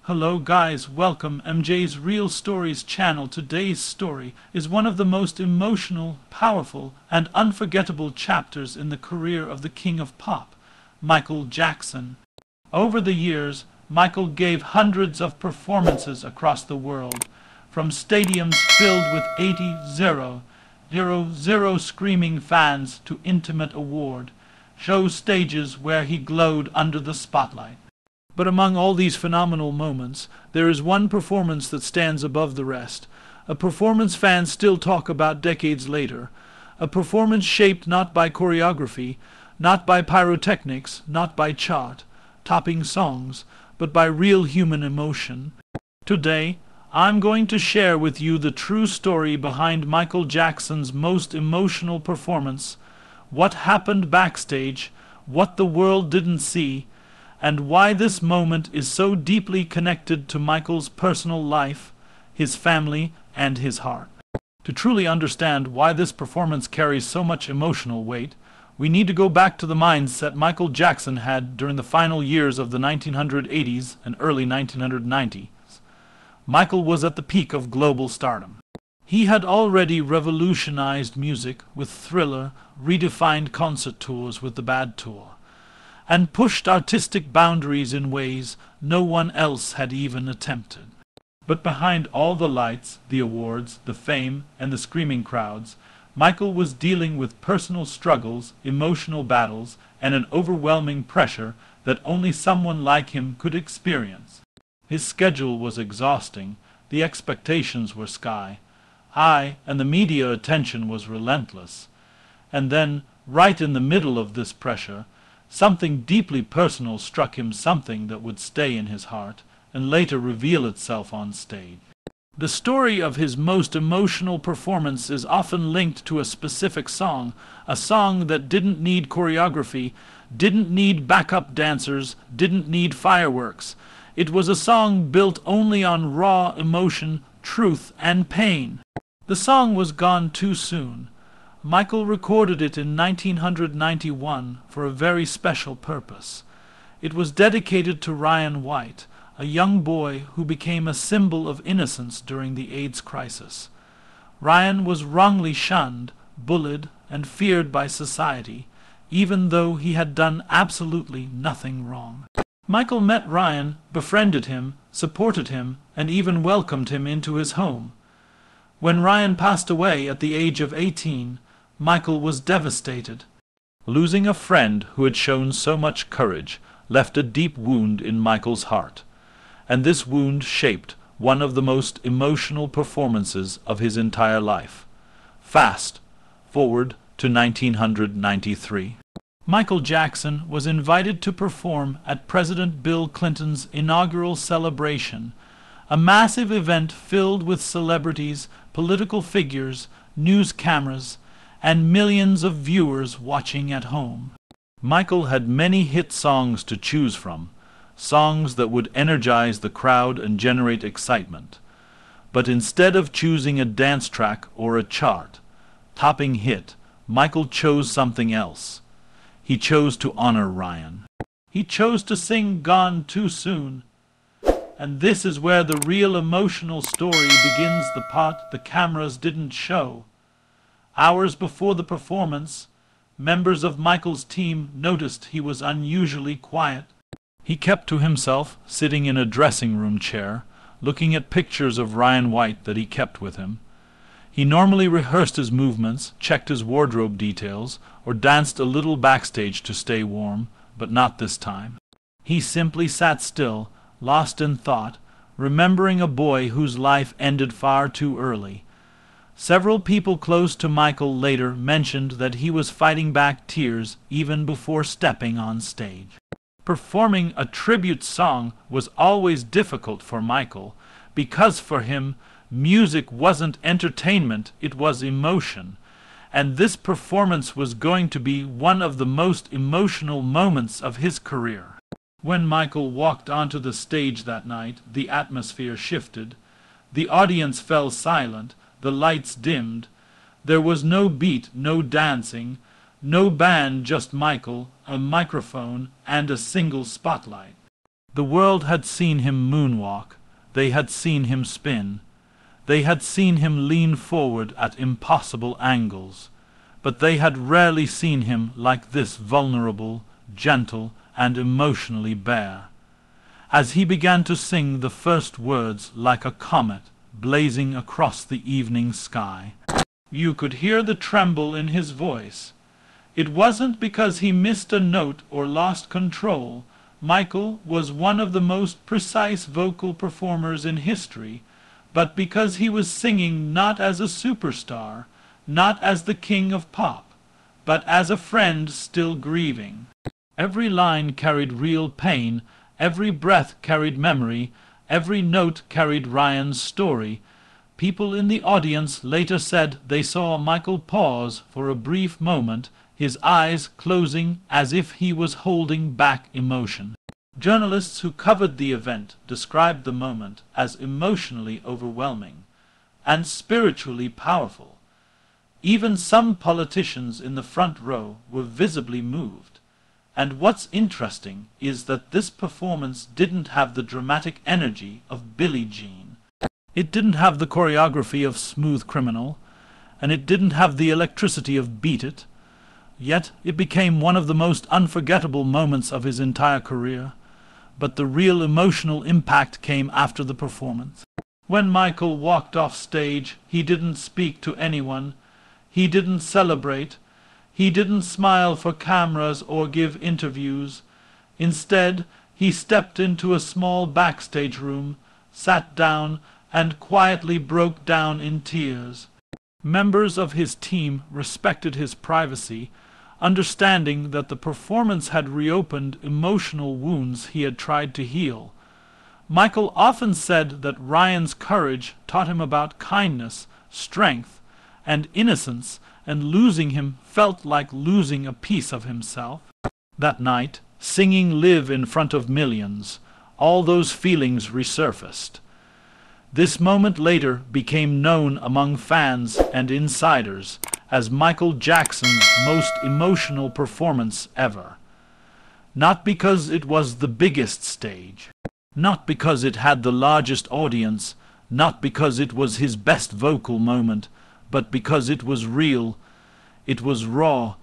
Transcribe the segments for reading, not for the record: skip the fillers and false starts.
Hello guys, welcome MJ's Real Stories channel. Today's story is one of the most emotional, powerful, and unforgettable chapters in the career of the king of pop, Michael Jackson. Over the years, Michael gave hundreds of performances across the world, from stadiums filled with 80,000 screaming fans to intimate award show stages where he glowed under the spotlight. But among all these phenomenal moments, there is one performance that stands above the rest, a performance fans still talk about decades later, a performance shaped not by choreography, not by pyrotechnics, not by chart-topping songs, but by real human emotion. Today, I'm going to share with you the true story behind Michael Jackson's most emotional performance, what happened backstage, what the world didn't see, and why this moment is so deeply connected to Michael's personal life, his family, and his heart. To truly understand why this performance carries so much emotional weight, we need to go back to the mindset Michael Jackson had during the final years of the 1980s and early 1990s. Michael was at the peak of global stardom. He had already revolutionized music with Thriller, redefined concert tours with the Bad Tour, and pushed artistic boundaries in ways no one else had even attempted. But behind all the lights, the awards, the fame, and the screaming crowds, Michael was dealing with personal struggles, emotional battles, and an overwhelming pressure that only someone like him could experience. His schedule was exhausting, the expectations were sky high, and the media attention was relentless. And then, right in the middle of this pressure, something deeply personal struck him, something that would stay in his heart and later reveal itself on stage. The story of his most emotional performance is often linked to a specific song, a song that didn't need choreography, didn't need backup dancers, didn't need fireworks. It was a song built only on raw emotion, truth, and pain. The song was Gone Too Soon. Michael recorded it in 1991 for a very special purpose. It was dedicated to Ryan White, a young boy who became a symbol of innocence during the AIDS crisis. Ryan was wrongly shunned, bullied, and feared by society, even though he had done absolutely nothing wrong. Michael met Ryan, befriended him, supported him, and even welcomed him into his home. When Ryan passed away at the age of 18, Michael was devastated. Losing a friend who had shown so much courage left a deep wound in Michael's heart, and this wound shaped one of the most emotional performances of his entire life. Fast forward to 1993. Michael Jackson was invited to perform at President Bill Clinton's inaugural celebration, a massive event filled with celebrities, political figures, news cameras, and millions of viewers watching at home. Michael had many hit songs to choose from, songs that would energize the crowd and generate excitement. But instead of choosing a dance track or a chart-topping hit, Michael chose something else. He chose to honor Ryan. He chose to sing Gone Too Soon. And this is where the real emotional story begins, the part the cameras didn't show. Hours before the performance, members of Michael's team noticed he was unusually quiet. He kept to himself, sitting in a dressing room chair, looking at pictures of Ryan White that he kept with him. He normally rehearsed his movements, checked his wardrobe details, or danced a little backstage to stay warm, but not this time. He simply sat still, lost in thought, remembering a boy whose life ended far too early. Several people close to Michael later mentioned that he was fighting back tears even before stepping on stage. Performing a tribute song was always difficult for Michael, because for him, music wasn't entertainment, it was emotion. And this performance was going to be one of the most emotional moments of his career. When Michael walked onto the stage that night, the atmosphere shifted. The audience fell silent, the lights dimmed. There was no beat, no dancing, no band, just Michael, a microphone, and a single spotlight. The world had seen him moonwalk, they had seen him spin, they had seen him lean forward at impossible angles, but they had rarely seen him like this vulnerable, gentle, and emotionally bare. As he began to sing the first words like a comet blazing across the evening sky, you could hear the tremble in his voice. It wasn't because he missed a note or lost control. Michael was one of the most precise vocal performers in history, but because he was singing not as a superstar, not as the king of pop, but as a friend still grieving. Every line carried real pain, every breath carried memory, every note carried Ryan's story. People in the audience later said they saw Michael pause for a brief moment, his eyes closing as if he was holding back emotion. Journalists who covered the event described the moment as emotionally overwhelming and spiritually powerful. Even some politicians in the front row were visibly moved. And what's interesting is that this performance didn't have the dramatic energy of Billie Jean. It didn't have the choreography of Smooth Criminal, and it didn't have the electricity of Beat It. Yet it became one of the most unforgettable moments of his entire career. But the real emotional impact came after the performance. When Michael walked off stage, he didn't speak to anyone. He didn't celebrate. He didn't smile for cameras or give interviews. Instead, he stepped into a small backstage room, sat down, and quietly broke down in tears. Members of his team respected his privacy, understanding that the performance had reopened emotional wounds he had tried to heal. Michael often said that Ryan's courage taught him about kindness, strength, and innocence, and losing him felt like losing a piece of himself. That night, singing Live in front of millions, all those feelings resurfaced. This moment later became known among fans and insiders as Michael Jackson's most emotional performance ever. Not because it was the biggest stage, not because it had the largest audience, not because it was his best vocal moment, but because it was real, it was raw.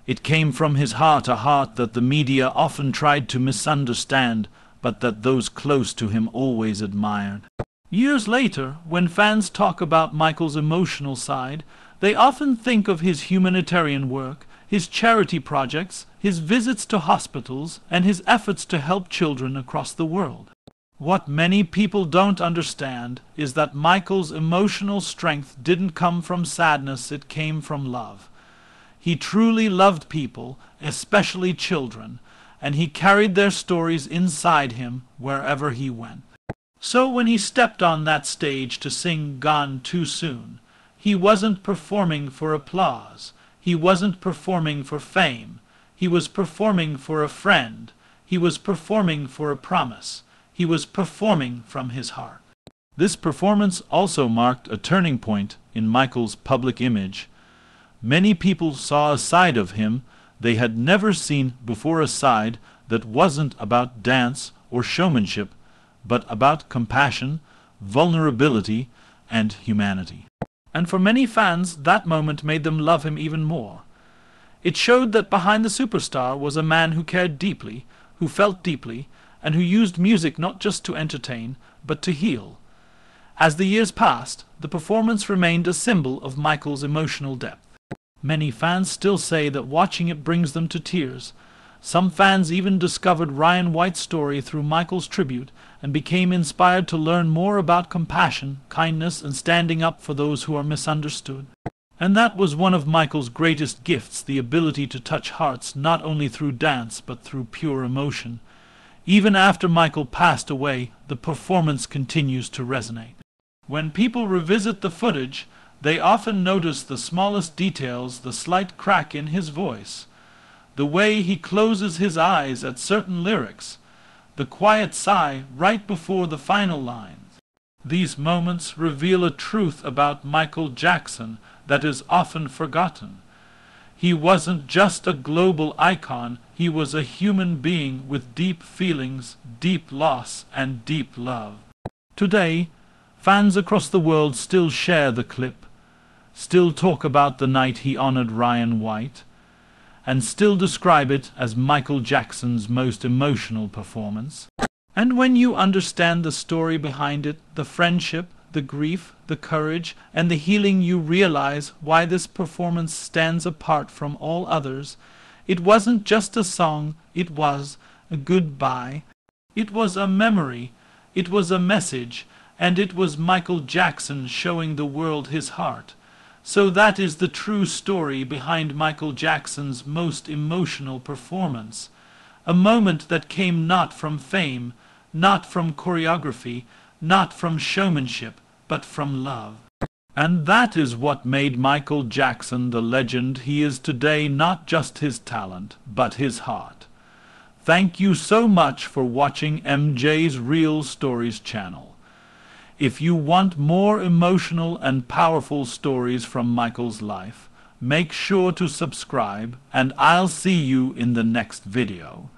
It came from his heart, a heart that the media often tried to misunderstand, but that those close to him always admired. Years later, when fans talk about Michael's emotional side, they often think of his humanitarian work, his charity projects, his visits to hospitals, and his efforts to help children across the world. What many people don't understand is that Michael's emotional strength didn't come from sadness, it came from love. He truly loved people, especially children, and he carried their stories inside him wherever he went. So when he stepped on that stage to sing Gone Too Soon, he wasn't performing for applause. He wasn't performing for fame. He was performing for a friend. He was performing for a promise. He was performing from his heart. This performance also marked a turning point in Michael's public image. Many people saw a side of him they had never seen before, a side that wasn't about dance or showmanship, but about compassion, vulnerability, and humanity. And for many fans, that moment made them love him even more. It showed that behind the superstar was a man who cared deeply, who felt deeply, and who used music not just to entertain, but to heal. As the years passed, the performance remained a symbol of Michael's emotional depth. Many fans still say that watching it brings them to tears. Some fans even discovered Ryan White's story through Michael's tribute and became inspired to learn more about compassion, kindness, and standing up for those who are misunderstood. And that was one of Michael's greatest gifts, the ability to touch hearts not only through dance but through pure emotion. Even after Michael passed away, the performance continues to resonate. When people revisit the footage, they often notice the smallest details, the slight crack in his voice, the way he closes his eyes at certain lyrics, the quiet sigh right before the final lines. These moments reveal a truth about Michael Jackson that is often forgotten. He wasn't just a global icon, he was a human being with deep feelings, deep loss, and deep love. Today, fans across the world still share the clip, still talk about the night he honored Ryan White, and still describe it as Michael Jackson's most emotional performance. And when you understand the story behind it, the friendship, the grief, the courage, and the healing, you realize why this performance stands apart from all others. It wasn't just a song, it was a goodbye. It was a memory, it was a message, and it was Michael Jackson showing the world his heart. So that is the true story behind Michael Jackson's most emotional performance. A moment that came not from fame, not from choreography, not from showmanship, but from love. And that is what made Michael Jackson the legend he is today, not just his talent, but his heart. Thank you so much for watching MJ's Real Stories channel. If you want more emotional and powerful stories from Michael's life, make sure to subscribe, and I'll see you in the next video.